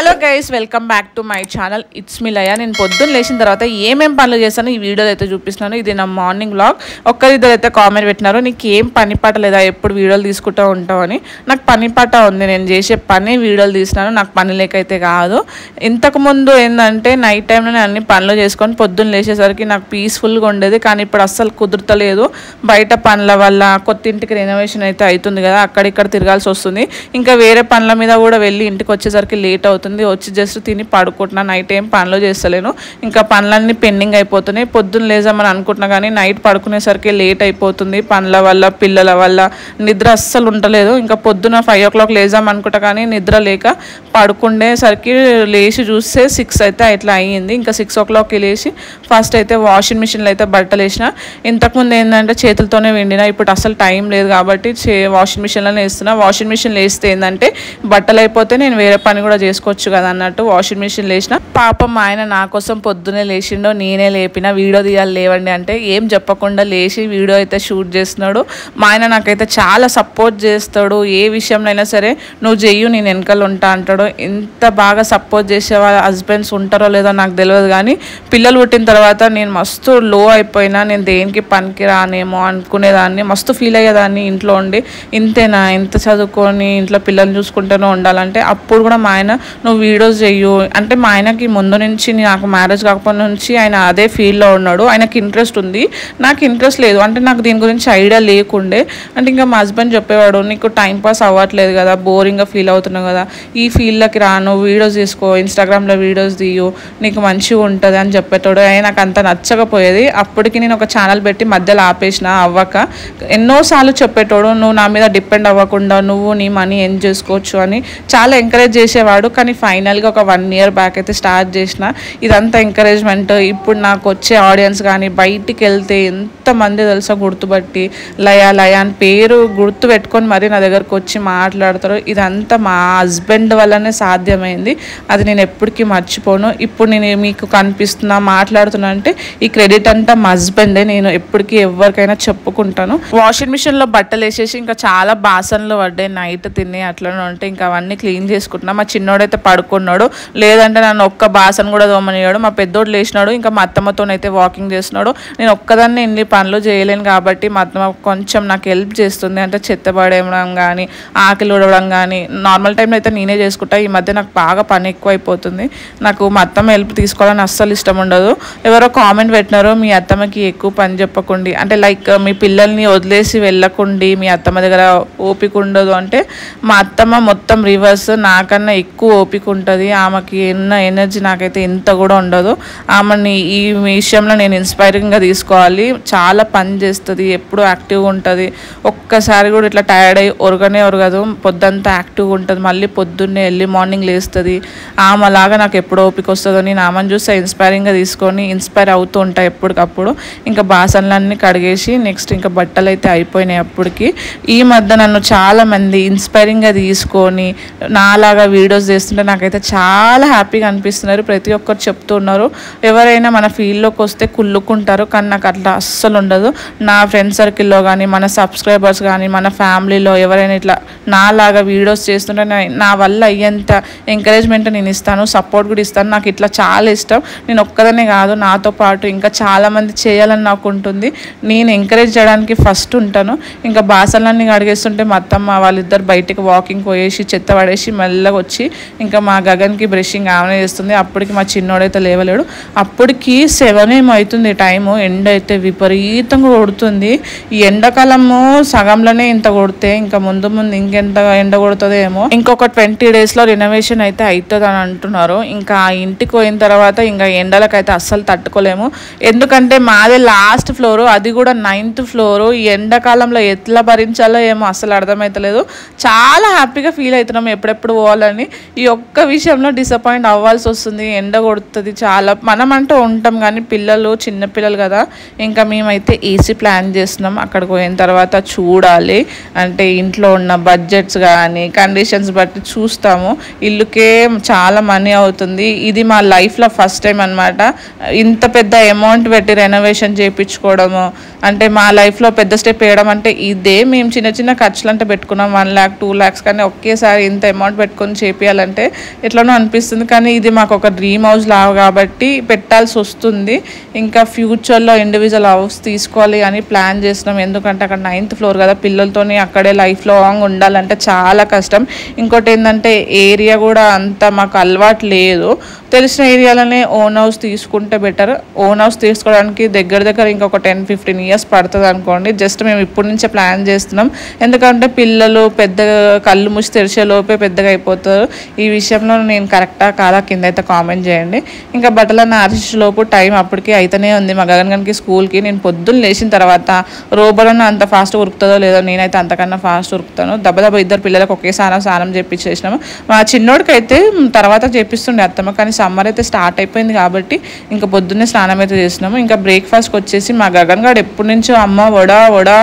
Hello guys, welcome back to my channel. It's me Laya. నేను పొద్దున్న లేచిన తర్వాత ఏమేం పనులు చేస్తానో ఈ వీడియోలో అయితే చూపిస్తున్నాను. ఇది నా మార్నింగ్ వ్లాగ్. ఒక్కరిద్దరు అయితే కామెంట్ పెట్టినారు, నీకు ఏం పని పాట లేదా, ఎప్పుడు వీడియోలు తీసుకుంటూ ఉంటావు అని. నాకు పని పాట ఉంది, నేను చేసే పని వీడియోలు తీసినాను. నాకు పని లేకైతే కాదు. ఇంతకుముందు ఏంటంటే నైట్ టైంలో నేను అన్ని పనులు చేసుకొని పొద్దున్న లేచేసరికి నాకు పీస్ఫుల్గా ఉండేది. కానీ ఇప్పుడు అస్సలు కుదురుతలేదు. బయట పనుల వల్ల కొత్త ఇంటికి రెనోవేషన్ అయితే అవుతుంది కదా, అక్కడిక్కడ తిరగాల్సి వస్తుంది. ఇంకా వేరే పనుల మీద కూడా వెళ్ళి ఇంటికి వచ్చేసరికి లేట్ అవుతుంది. వచ్చి జస్ట్ తిని పడుకుంటున్నా. నైట్ ఏం పనులు చేస్తలేను. ఇంకా పనులన్నీ పెండింగ్ అయిపోతున్నాయి. పొద్దున్న లేజామని అనుకుంటున్నా కానీ నైట్ పడుకునేసరికి లేట్ అయిపోతుంది. పనుల వల్ల పిల్లల వల్ల నిద్ర అస్సలు ఉండలేదు. ఇంకా పొద్దున 5 o'clock లేజాం అనుకుంటా కానీ నిద్ర లేక పడుకునేసరికి లేచి చూస్తే 6 అయితే ఇట్లా అయ్యింది. ఇంకా 6 o'clockకి లేచి ఫస్ట్ అయితే వాషింగ్ మిషన్లో అయితే బట్టలు వేసిన. ఇంతకుముందు ఏంటంటే చేతులతోనే వెండినా. ఇప్పుడు అసలు టైం లేదు కాబట్టి వాషింగ్ మిషన్లోనే వేస్తున్నా. వాషింగ్ మిషన్ వేస్తే ఏంటంటే బట్టలు అయిపోతే నేను వేరే పని కూడా చేసుకోవచ్చు కదా అన్నట్టు వాషింగ్ మిషన్ లేచిన. పాపం ఆయన నా కోసం పొద్దునే లేచిండో, నేనే లేపిన. వీడియో తీయాలి లేవండి అంటే ఏం చెప్పకుండా లేచి వీడియో అయితే షూట్ చేస్తున్నాడు. మా ఆయన నాకైతే చాలా సపోర్ట్ చేస్తాడు. ఏ విషయంలో అయినా సరే నువ్వు చెయ్యు, నేను వెనకాల ఉంటా అంటాడు. ఎంత బాగా సపోర్ట్ చేసే వాళ్ళ హస్బెండ్స్ ఉంటారో లేదో నాకు తెలియదు కానీ పిల్లలు పుట్టిన తర్వాత నేను మస్తు లో అయిపోయినా. నేను దేనికి పనికి రానేమో అనుకునేదాన్ని, మస్తు ఫీల్ అయ్యేదాన్ని. ఇంట్లో ఉండి ఇంతేనా, ఇంత చదువుకొని ఇంట్లో పిల్లల్ని చూసుకుంటూనే ఉండాలంటే అప్పుడు కూడా మా ఆయన నువ్వు వీడియోస్ చెయ్యు అంటే, మా ఆయనకి ముందు నుంచి నాకు మ్యారేజ్ కాకపోయిన నుంచి ఆయన అదే ఫీల్డ్లో ఉన్నాడు. ఆయనకి ఇంట్రెస్ట్ ఉంది, నాకు ఇంట్రెస్ట్ లేదు. అంటే నాకు దీని గురించి ఐడియా లేకుండే. అంటే ఇంకా మా హస్బెండ్ చెప్పేవాడు, నీకు టైంపాస్ అవ్వట్లేదు కదా, బోరింగ్గా ఫీల్ అవుతున్నావు కదా, ఈ ఫీల్డ్లోకి రాను, వీడియోస్ తీసుకో, ఇన్స్టాగ్రామ్లో వీడియోస్ తీయు, నీకు మంచిగా ఉంటుంది అని చెప్పేటోడు. ఆయన నాకు అంత నచ్చకపోయేది. అప్పటికి నేను ఒక ఛానల్ పెట్టి మధ్యలో ఆపేసిన అవ్వక. ఎన్నోసార్లు చెప్పేటోడు, నువ్వు నా మీద డిపెండ్ అవ్వకుండా నువ్వు నీ మనీ ఎర్న్ చేసుకోవచ్చు అని చాలా ఎంకరేజ్ చేసేవాడు. కానీ ఫైనల్గా ఒక 1 year బ్యాక్ అయితే స్టార్ట్ చేసిన. ఇదంతా ఎంకరేజ్మెంట్. ఇప్పుడు నాకు వచ్చే ఆడియన్స్ కానీ బయటికి వెళ్తే ఎంతమంది తెలుసా గుర్తుపట్టి లయ లయ అని పేరు గుర్తు పెట్టుకొని మరీ నా దగ్గరకు వచ్చి మాట్లాడతారు. ఇదంతా మా హస్బెండ్ వల్లనే సాధ్యమైంది. అది నేను ఎప్పటికీ మర్చిపోను. ఇప్పుడు నేను మీకు కనిపిస్తున్నా, మాట్లాడుతున్నా అంటే ఈ క్రెడిట్ అంతా మా హస్బెండే. నేను ఎప్పటికీ ఎవరికైనా చెప్పుకుంటాను. వాషింగ్ మిషన్లో బట్టలు వేసేసి ఇంకా చాలా బాసనలు పడ్డాయి. నైట్ తిని అట్లనే ఉంటే ఇంకా అవన్నీ క్లీన్ చేసుకుంటున్నా. మా చిన్నోడైతే పడుకున్నాడు, లేదంటే నన్ను ఒక్క బాసన కూడా తోమనియాడు. మా పెద్దోడు లేచినాడు. ఇంకా మా అత్తమ్మతోనైతే వాకింగ్ చేస్తున్నాడు. నేను ఒక్కదాన్ని ఇన్ని పనులు చేయలేను కాబట్టి మా అత్తమ్మ కొంచెం నాకు హెల్ప్ చేస్తుంది. అంటే చెత్త పడేయడం కానీ, ఆకలి ఉడవడం కానీ. నార్మల్ టైంలో అయితే నేనే చేసుకుంటా. ఈ మధ్య నాకు బాగా పని ఎక్కువ అయిపోతుంది. నాకు మా అత్తమ్మ హెల్ప్ తీసుకోవాలని అస్సలు ఇష్టం ఉండదు. ఎవరో కామెంట్ పెట్టినారు, మీ అత్తమ్మకి ఎక్కువ పని చెప్పకండి అంటే, లైక్ మీ పిల్లల్ని వదిలేసి వెళ్ళకండి, మీ అత్తమ్మ దగ్గర ఓపిక ఉండదు అంటే. మా అత్తమ్మ మొత్తం రివర్స్, నాకన్నా ఎక్కువ ఓపిక ఉంటుంది. ఆమెకి ఎన్న ఎనర్జీ నాకైతే ఇంత కూడా ఉండదు. ఆమెని ఈ విషయంలో నేను ఇన్స్పైరింగ్గా తీసుకోవాలి. చాలా పని చేస్తుంది, ఎప్పుడు యాక్టివ్గా ఉంటుంది. ఒక్కసారి కూడా ఇట్లా టైర్డ్ అయ్యి ఒరగదు. పొద్దంతా యాక్టివ్గా ఉంటుంది. మళ్ళీ పొద్దున్నే ఎర్లీ మార్నింగ్ లేస్తుంది. ఆమెలాగా నాకు ఎప్పుడు ఓపిక వస్తుందో నేను ఆమెను చూస్తే ఇన్స్పైరింగ్గా తీసుకొని ఇన్స్పైర్ అవుతూ ఉంటాయి ఎప్పటికప్పుడు. ఇంకా బాసనలన్నీ కడిగేసి నెక్స్ట్ ఇంకా బట్టలు అయితే అయిపోయినాయి అప్పటికి. ఈ మధ్య నన్ను చాలామంది ఇన్స్పైరింగ్గా తీసుకొని నాలాగా వీడియోస్ చేస్తుంటే నాకైతే చాలా హ్యాపీగా అనిపిస్తున్నారు. ప్రతి ఒక్కరు చెప్తూ ఉన్నారు, ఎవరైనా మన ఫీల్డ్లోకి వస్తే కుళ్ళుకుంటారు. కానీ నాకు అట్లా అస్సలు ఉండదు. నా ఫ్రెండ్ సర్కిల్లో కానీ, మన సబ్స్క్రైబర్స్ కానీ, మన ఫ్యామిలీలో ఎవరైనా ఇట్లా నాలాగా వీడియోస్ చేస్తుంటే నా వల్ల అయ్యేంత ఎంకరేజ్మెంట్ నేను ఇస్తాను, సపోర్ట్ కూడా ఇస్తాను. నాకు ఇట్లా చాలా ఇష్టం. నేను ఒక్కదనే కాదు, నాతో పాటు ఇంకా చాలామంది చేయాలని నాకు ఉంటుంది. నేను ఎంకరేజ్ చేయడానికి ఫస్ట్ ఉంటాను. ఇంకా బాసనలన్నీ అడిగేస్తుంటే మా అత్తమ్మ వాళ్ళిద్దరు బయటికి వాకింగ్ పోయేసి చెత్త పడేసి మెల్లగా వచ్చి ఇంకా మా గగన్కి బ్రషింగ్ ఆమెనే చేస్తుంది. అప్పటికి మా చిన్నోడైతే లేవలేడు. అప్పటికి 7 ఏమో అవుతుంది టైము. ఎండ అయితే విపరీతంగా కొడుతుంది. ఈ ఎండాకాలము సగంలోనే ఇంత కొడితే ఇంకా ముందు ముందు ఇంకెంత ఎండ కొడుతుందో ఏమో. ఇంకొక 20 daysలో రెనోవేషన్ అయితే అవుతుంది అని అంటున్నారు. ఇంకా ఆ ఇంటికి పోయిన తర్వాత ఇంకా ఎండలకైతే అస్సలు తట్టుకోలేము. ఎందుకంటే మాదే లాస్ట్ ఫ్లోరు, అది కూడా 9th floor. ఈ ఎండాకాలంలో ఎట్లా భరించాలో ఏమో అస్సలు అర్థమవుతలేదు. చాలా హ్యాపీగా ఫీల్ అవుతున్నాము ఎప్పుడెప్పుడు పోవాలని. ఈ ఒక్క విషయంలో డిసప్పాయింట్ అవ్వాల్సి వస్తుంది. ఎండ కొడుతుంది చాలా. మనం అంటూ ఉంటాం కానీ పిల్లలు చిన్నపిల్లలు కదా. ఇంకా మేమైతే ఏసీ ప్లాన్ చేస్తున్నాం. అక్కడికి పోయిన తర్వాత చూడాలి. అంటే ఇంట్లో ఉన్న బడ్జెట్స్ కానీ కండిషన్స్ బట్టి చూస్తాము. ఇల్లుకే చాలా మనీ అవుతుంది. ఇది మా లైఫ్లో ఫస్ట్ టైం అనమాట. ఇంత పెద్ద అమౌంట్ పెట్టి రెనోవేషన్ చేయించుకోవడము అంటే మా లైఫ్లో పెద్ద స్టెప్ వేయడం అంటే ఇదే. మేము చిన్న చిన్న ఖర్చులు అంటే పెట్టుకున్నాం 1 lakh 2 lakhs, కానీ ఒకేసారి ఇంత అమౌంట్ పెట్టుకొని చేపియాలంటే అంటే ఎట్లనో అనిపిస్తుంది. కానీ ఇది మాకు ఒక డ్రీమ్ హౌస్ లాగా కాబట్టి పెట్టాల్సి వస్తుంది. ఇంకా ఫ్యూచర్లో ఇండివిజువల్ హౌస్ తీసుకోవాలి అని ప్లాన్ చేస్తున్నాం. ఎందుకంటే అక్కడ 9th ఫ్లోర్ కదా, పిల్లలతోని అక్కడే లైఫ్ లాంగ్ ఉండాలంటే చాలా కష్టం. ఇంకోటి ఏంటంటే ఏరియా కూడా అంత మాకు అలవాటు లేదు. తెలిసిన ఏరియాలోనే ఓన్ హౌస్ తీసుకుంటే బెటర్. ఓన్ హౌస్ తీసుకోవడానికి దగ్గర ఇంకొక 10-15 ఇయర్స్ పడుతుంది అనుకోండి. జస్ట్ మేము ఇప్పటి నుంచే ప్లాన్ చేస్తున్నాం. ఎందుకంటే పిల్లలు పెద్దగా కళ్ళు మూసి తెరిచే లోపే పెద్దగా అయిపోతారు. ఈ విషయంలో నేను కరెక్టా కాదా కింద అయితే కామెంట్ చేయండి. ఇంకా బట్టలన్న ఆర్చేలోపు టైం అప్పటికే అయితేనే ఉంది మా గగన్కి స్కూల్కి. నేను పొద్దున్న లేచిన తర్వాత రోబోలన్న అంత ఫాస్ట్ ఉరుకుతుందో లేదో, నేనైతే అంతకన్నా ఫాస్ట్ ఉరుకుతాను. దెబ్బ ఇద్దరు పిల్లలకు ఒకేసారి స్నానం చేపించేసినాము. మా చిన్నోడికి అయితే తర్వాత చేపిస్తుండే అత్తమ్మ, కానీ సమ్మర్ అయితే స్టార్ట్ అయిపోయింది కాబట్టి ఇంకా పొద్దున్నే స్నానం అయితే చేసినాము. ఇంకా బ్రేక్ఫాస్ట్కి వచ్చేసి మా గగన్ గారు ఎప్పటి నుంచో అమ్మ వడ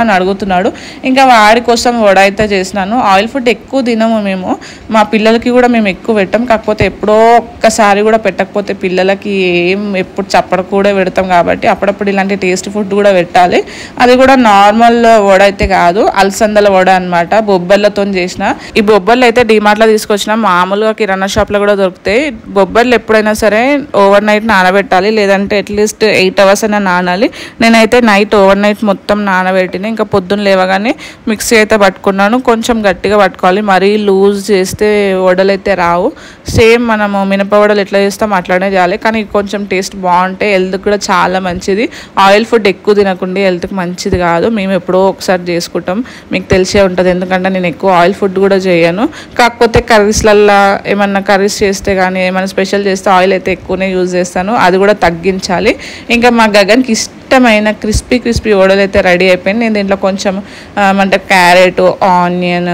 అని అడుగుతున్నాడు. ఇంకా వాడి కోసం వడ అయితే చేసినాను. ఆయిల్ ఫుడ్ ఎక్కువ తినము మేము, మా పిల్లలకి కూడా మేము ఎక్కువ పెట్టాం. కాకపోతే ఎప్పుడో ఒక్కసారి కూడా పెట్టకపోతే పిల్లలకి ఎప్పుడు చప్పడ కూడా పెడతాం కాబట్టి అప్పుడప్పుడు ఇలాంటి టేస్ట్ ఫుడ్ కూడా పెట్టాలి. అది కూడా నార్మల్ వడ అయితే కాదు, అలసందల వడ అనమాట, బొబ్బర్లతో చేసిన. ఈ బొబ్బర్లు అయితే డిమార్ట్లో తీసుకొచ్చిన, మామూలుగా కిరాణా షాప్లో కూడా దొరుకుతాయి. బొబ్బర్లు ఎప్పుడైనా సరే ఓవర్ నైట్ నానబెట్టాలి, లేదంటే అట్లీస్ట్ 8 hours అయినా నానాలి. నేనైతే నైట్ ఓవర్ నైట్ మొత్తం నానబెట్టిన. ఇంకా పొద్దున్న లేవగానే మిక్సీ అయితే పట్టుకున్నాను. కొంచెం గట్టిగా పట్టుకోవాలి, మరీ లూజ్ చేస్తే వడలు అయితే రావు. సేమ్ మనము మినప వడలు ఎట్లా చేస్తాం అట్లానే చేయాలి. కానీ కొంచెం టేస్ట్ బాగుంటే హెల్త్కి కూడా చాలా మంచిది. ఆయిల్ ఫుడ్ ఎక్కువ తినకుండా హెల్త్కి మంచిది కాదు. మేము ఎప్పుడో ఒకసారి చేసుకుంటాం, మీకు తెలిసే ఉంటుంది. ఎందుకంటే నేను ఎక్కువ ఆయిల్ ఫుడ్ కూడా చేయను. కాకపోతే కర్రీస్లల్లో ఏమన్నా కర్రీస్ చేస్తే కానీ ఏమైనా స్పెషల్ చేస్తే ఆయిల్ అయితే ఎక్కువనే యూజ్ చేస్తాను, అది కూడా తగ్గించాలి. ఇంకా మా గగన్కి ఇష్టమైన క్రిస్పీ వడలు అయితే రెడీ అయిపోయింది. నేను దీంట్లో కొంచెం అంటే క్యారెట్, ఆనియన్,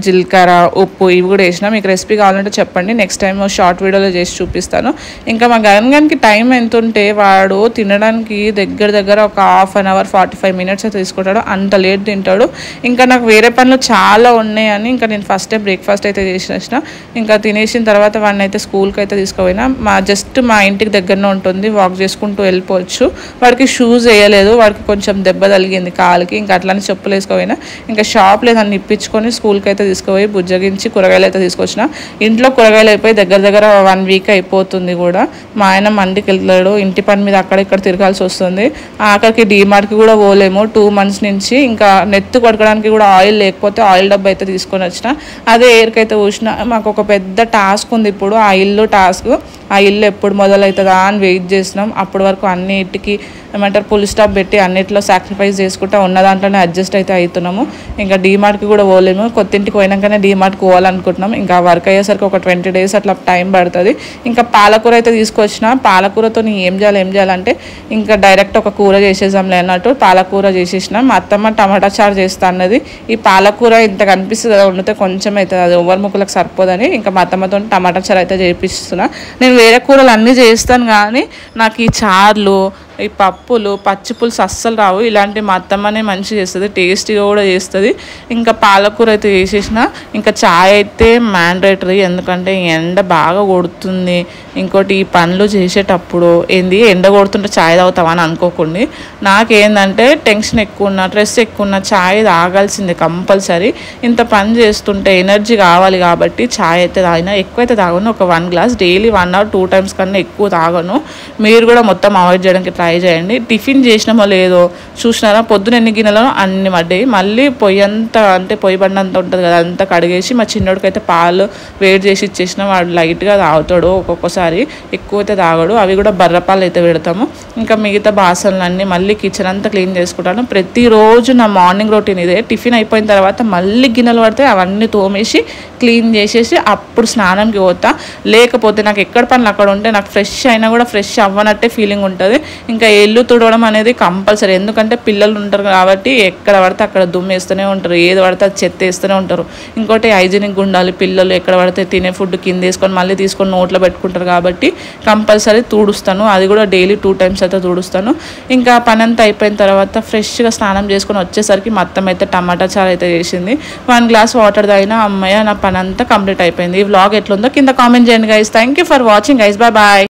జీలకర్ర, ఉప్పు ఇవి కూడా వేసిన. మీకు రెసిపీ కావాలంటే చెప్పండి, నెక్స్ట్ టైం షార్ట్ వీడియోలో చేసి చూపిస్తాను. ఇంకా మా గగన్కి టైం ఎంత ఉంటే వాడు తినడానికి దగ్గర ఒక 1/2 hour 45 minutes అయితే తీసుకుంటాడు, అంత లేట్ తింటాడు. ఇంకా నాకు వేరే పనులు చాలా ఉన్నాయని ఇంకా నేను ఫస్ట్ బ్రేక్ఫాస్ట్ అయితే చేసేసిన. ఇంకా తినేసిన తర్వాత వాడిని అయితే స్కూల్కి అయితే తీసుకుపోయినా. జస్ట్ మా ఇంటికి దగ్గరనే ఉంటుంది, వాక్ చేసుకుంటూ వెళ్ళిపోవచ్చు. వాడికి షూస్ వేయలేదు, వాడికి కొంచెం దెబ్బ తగిలింది కాలుకి. ఇంకా అట్లానే చెప్పులు వేసుకోపోయినా. ఇంకా షాప్లో దాన్ని ఇప్పించుకొని స్కూల్కి అయితే తీసుకుపోయి బుజ్జగించి కూరగాయలు అయితే తీసుకొచ్చిన. ఇంట్లో కూరగాయలు అయిపోయి దగ్గర 1 week అయిపోతుంది కూడా. మా ఆయన మండికి వెళ్తాడు, ఇంటి పని మీద అక్కడ ఇక్కడ తిరగాల్సి వస్తుంది. ఆఖరికి డీమార్ట్కి కూడా పోలేము 2 months నుంచి. ఇంకా నెత్తు కొడకడానికి కూడా ఆయిల్ లేకపోతే ఆయిల్ డబ్బా అయితే తీసుకొని వచ్చిన. అదే ఎయిర్కైతే చూసిన. మాకు ఒక పెద్ద టాస్క్ ఉంది ఇప్పుడు, ఆ ఇల్లు టాస్క్. ఆ ఇల్లు ఎప్పుడు మొదలవుతుందా అని వెయిట్ చేసినాం. అప్పటి వరకు అన్నిటికీ ఏమంటారు ఫుల్ స్టాప్ పెట్టి అన్నిట్లో సాక్రిఫైస్ చేసుకుంటా ఉన్న దాంట్లోనే అడ్జస్ట్ అయితే అవుతున్నాము. ఇంకా డీమార్ట్కి కూడా పోలేము, కొత్తింటికి పోయినాకనే డీమార్ట్కి పోవాలనుకుంటున్నాం. ఇంకా వర్క్ అయ్యేసరికి ఒక 20 days అట్లా టైం పడుతుంది. ఇంకా పాలకూర అయితే తీసుకొచ్చిన. పాలకూరతో ఏం చేయాలంటే ఇంకా డైరెక్ట్ ఒక కూర చేసేసాంలే అన్నట్టు పాలకూర చేసేసిన. మా అత్తమ్మ టమాటా చారు చేస్తా అన్నది. ఈ పాలకూర ఇంత కనిపిస్తుంది కదా, వండితే కొంచెం అవుతుంది, అది ఓవర్ ముక్కలకు సరిపోదని ఇంకా మా అత్తమ్మతో టమాటా చారు అయితే చేపిస్తున్నా. నేను వేరే కూరలు అన్నీ చేస్తాను కానీ నాకు ఈ చార్లు, ఈ పప్పులు, పచ్చి పులుసు అస్సలు రావు. ఇలాంటి మా అత్తమ్మనే మంచిగా చేస్తుంది, టేస్టీగా కూడా చేస్తుంది. ఇంకా పాలకూర అయితే చేసేసిన. ఇంకా చాయ్ అయితే మ్యాండేటరీ, ఎందుకంటే ఎండ బాగా కొడుతుంది. ఇంకోటి ఈ పనులు చేసేటప్పుడు ఎండ కొడుతుంటే చాయ్ తాగుతావా అని అనుకోకండి. నాకేందంటే టెన్షన్ ఎక్కువ ఉన్న, స్ట్రెస్ ఎక్కువ ఉన్న చాయ్ తాగాల్సిందే కంపల్సరీ. ఇంత పని చేస్తుంటే ఎనర్జీ కావాలి కాబట్టి చాయ్ అయితే తాగినా. ఎక్కువైతే తాగను, ఒక 1 glass డైలీ 1 or 2 times కన్నా ఎక్కువ తాగను. మీరు కూడా మొత్తం అవాయిడ్ చేయడానికి ట్రై చేయండి. టిఫిన్ చేసినామో లేదో చూసినారా, పొద్దున ఎన్ని గిన్నెలో అన్ని పడ్డాయి. మళ్ళీ పొయ్యి అంతా అంటే పొయ్యి బండ అంతా ఉంటుంది కదా, అంతా కడిగేసి మా చిన్నోడికి అయితే పాలు వేడి చేసి ఇచ్చేసిన. వాడు లైట్గా తాగుతాడు, ఒక్కొక్కసారి ఎక్కువైతే తాగడు. అవి కూడా బర్రపాలు అయితే పెడతాము. ఇంకా మిగతా బాసనలన్నీ మళ్ళీ కిచెన్ అంతా క్లీన్ చేసుకుంటాను. ప్రతిరోజు నా మార్నింగ్ రొటీన్ ఇదే. టిఫిన్ అయిపోయిన తర్వాత మళ్ళీ గిన్నెలు పడితే అవన్నీ తోమేసి క్లీన్ చేసేసి అప్పుడు స్నానంకి పోతా. లేకపోతే నాకు ఎక్కడ పనులు అక్కడ ఉంటే నాకు ఫ్రెష్ అయినా కూడా ఫ్రెష్ అవ్వనట్టే ఫీలింగ్ ఉంటుంది. ఇంకా ఇల్లు తుడవడం అనేది కంపల్సరీ, ఎందుకంటే పిల్లలు ఉంటారు కాబట్టి ఎక్కడ పడితే అక్కడ దుమ్ము వేస్తూనే ఉంటారు, ఏది పడితే అది చెత్త వేస్తూనే ఉంటారు. ఇంకోటి హైజీనిక్గా ఉండాలి. పిల్లలు ఎక్కడ పడితే తినే ఫుడ్ కింద వేసుకొని మళ్ళీ తీసుకొని నోట్లో పెట్టుకుంటారు కాబట్టి కంపల్సరీ తుడుస్తాను. అది కూడా డైలీ 2 times అయితే తుడుస్తాను. ఇంకా పని అంతా అయిపోయిన తర్వాత ఫ్రెష్గా స్నానం చేసుకొని వచ్చేసరికి మొత్తం అయితే టమాటా చారు అయితే చేసింది. 1 glass వాటర్ తాగినా అమ్మయ్య నా పని అంతా కంప్లీట్ అయిపోయింది. ఈ వ్లాగ్ ఎట్లుందో కింద కామెంట్ చేయండి guys. Thank you for watching guys, bye bye.